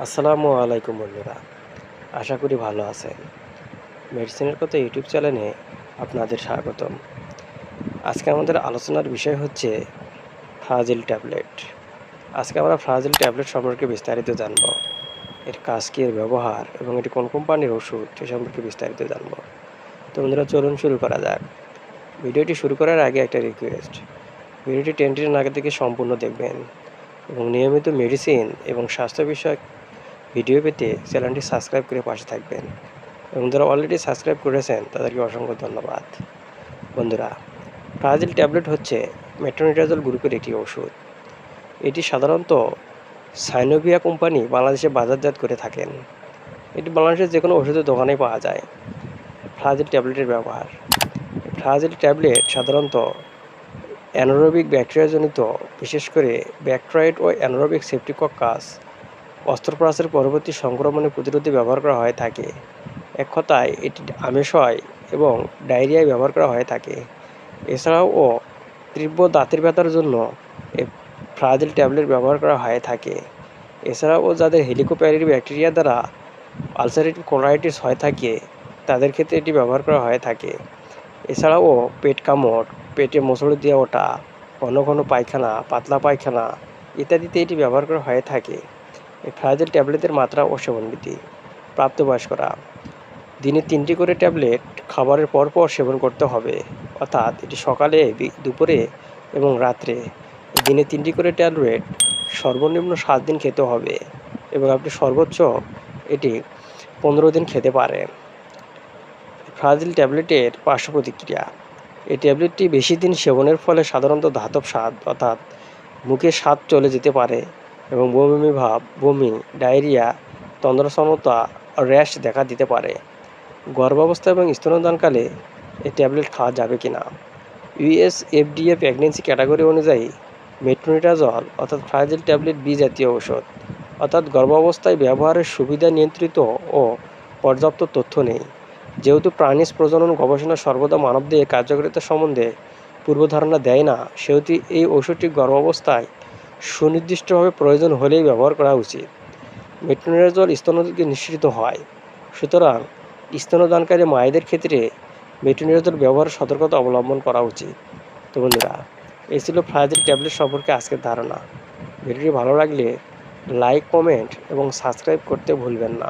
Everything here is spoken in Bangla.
আসসালামু আলাইকুম বন্ধুরা, আশা করি ভালো আছেন। মেডিসিনের কথা ইউটিউব চ্যানেলে আপনাদের স্বাগতম। আজকে আমাদের আলোচনার বিষয় হচ্ছে ফ্রাজিল ট্যাবলেট। আজকে আমরা ফ্রাজিল ট্যাবলেট সম্পর্কে বিস্তারিত জানব। এর কাজ কী, এর ব্যবহার এবং এটি কোন কোম্পানির ওষুধ সে সম্পর্কে বিস্তারিত জানব। তো বন্ধুরা, চলুন শুরু করা যাক। ভিডিওটি শুরু করার আগে একটা রিকোয়েস্ট, ভিডিওটি টেনে না থেকে সম্পূর্ণ দেখবেন এবং নিয়মিত মেডিসিন এবং স্বাস্থ্য বিষয়ক ভিডিও পেতে চ্যানেলটি সাবস্ক্রাইব করে পাশে থাকবেন এবং যারা অলরেডি সাবস্ক্রাইব করেছেন তাদেরকে অসংখ্য ধন্যবাদ। বন্ধুরা, ফ্রাজিল ট্যাবলেট হচ্ছে মেট্রোনিডাজল গ্রুপের একটি ওষুধ। এটি সাধারণত সাইনোভিয়া কোম্পানি বাংলাদেশে বাজারজাত করে থাকেন। এটি বাংলাদেশের যে কোনো ওষুধের দোকানেই পাওয়া যায়। ফ্রাজিল ট্যাবলেটের ব্যবহার, ফ্রাজিল ট্যাবলেট সাধারণত অ্যানারোবিক ব্যাকটেরিয়াজনিত, বিশেষ করে ব্যাকটেরিয়েড ও অ্যানারোবিক সেপ্টিককাস অস্ত্রোপচারের পরবর্তী সংক্রমণে প্রতিরোধে ব্যবহার করা হয়ে থাকে। এক কথায় এটি আমাশয় এবং ডায়রিয়ায় ব্যবহার করা হয়ে থাকে। এছাড়াও তীব্র দাঁতের ব্যথার জন্য এই ফ্রাজিল ট্যাবলেট ব্যবহার করা হয়ে থাকে। এছাড়াও যাদের হেলিকোপ্যারি ব্যাকটেরিয়া দ্বারা আলসারেটিভ কোলাইটিস হয়ে থাকে তাদের ক্ষেত্রে এটি ব্যবহার করা হয়ে থাকে। এছাড়াও পেট কামড়, পেটে মোচড় দিয়ে ওঠা, ঘন ঘন পায়খানা, পাতলা পায়খানা ইত্যাদিতে এটি ব্যবহার করা হয়ে থাকে। এই ফ্রাজিল ট্যাবলেটের মাত্রা ও সেবনবিধি। প্রাপ্তবয়স্করা দিনে 3টি করে ট্যাবলেট খাবারের পরপর সেবন করতে হবে, অর্থাৎ এটি সকালে, দুপুরে এবং রাত্রে দিনে 3টি করে ট্যাবলেট সর্বনিম্ন 7 দিন খেতে হবে এবং আপনি সর্বোচ্চ এটি 15 দিন খেতে পারেন। ফ্রাজিল ট্যাবলেটের পার্শ্ব প্রতিক্রিয়া, এই ট্যাবলেটটি বেশি দিন সেবনের ফলে সাধারণত ধাতব স্বাদ অর্থাৎ মুখের স্বাদ চলে যেতে পারে এবং বমি ভাব, বমি, ডায়রিয়া, তন্দ্রাসমতা, র্যাশ দেখা দিতে পারে। গর্ভাবস্থা এবং স্তন্যদানকালে এই ট্যাবলেট খাওয়া যাবে কি না। ইউএস এফডিএ প্রেগনেন্সি ক্যাটাগরি অনুযায়ী মেট্রোনিডাজল অর্থাৎ ফ্রাজিল ট্যাবলেট বি জাতীয় ঔষধ, অর্থাৎ গর্ভাবস্থায় ব্যবহারের সুবিধা নিয়ন্ত্রিত ও পর্যাপ্ত তথ্য নেই। যেহেতু প্রাণীজ প্রজনন গবেষণা সর্বদা মানবদেহের কার্যকারিতা সম্বন্ধে পূর্বধারণা দেয় না, সেহেতু এই ওষুধটি গর্ভাবস্থায় সুনির্দিষ্টভাবে প্রয়োজন হলেই ব্যবহার করা উচিত। মেট্রোনিডাজল স্তন্যদানকে নিঃসৃত হয়, সুতরাং স্তন্যদানকারী মায়েদের ক্ষেত্রে মেট্রোনিডাজল ব্যবহারের সতর্কতা অবলম্বন করা উচিত। তো বন্ধুরা, এই ছিল ফ্রাজিল ট্যাবলেট সম্পর্কে আজকের ধারণা। ভিডিওটি ভালো লাগলে লাইক, কমেন্ট এবং সাবস্ক্রাইব করতে ভুলবেন না।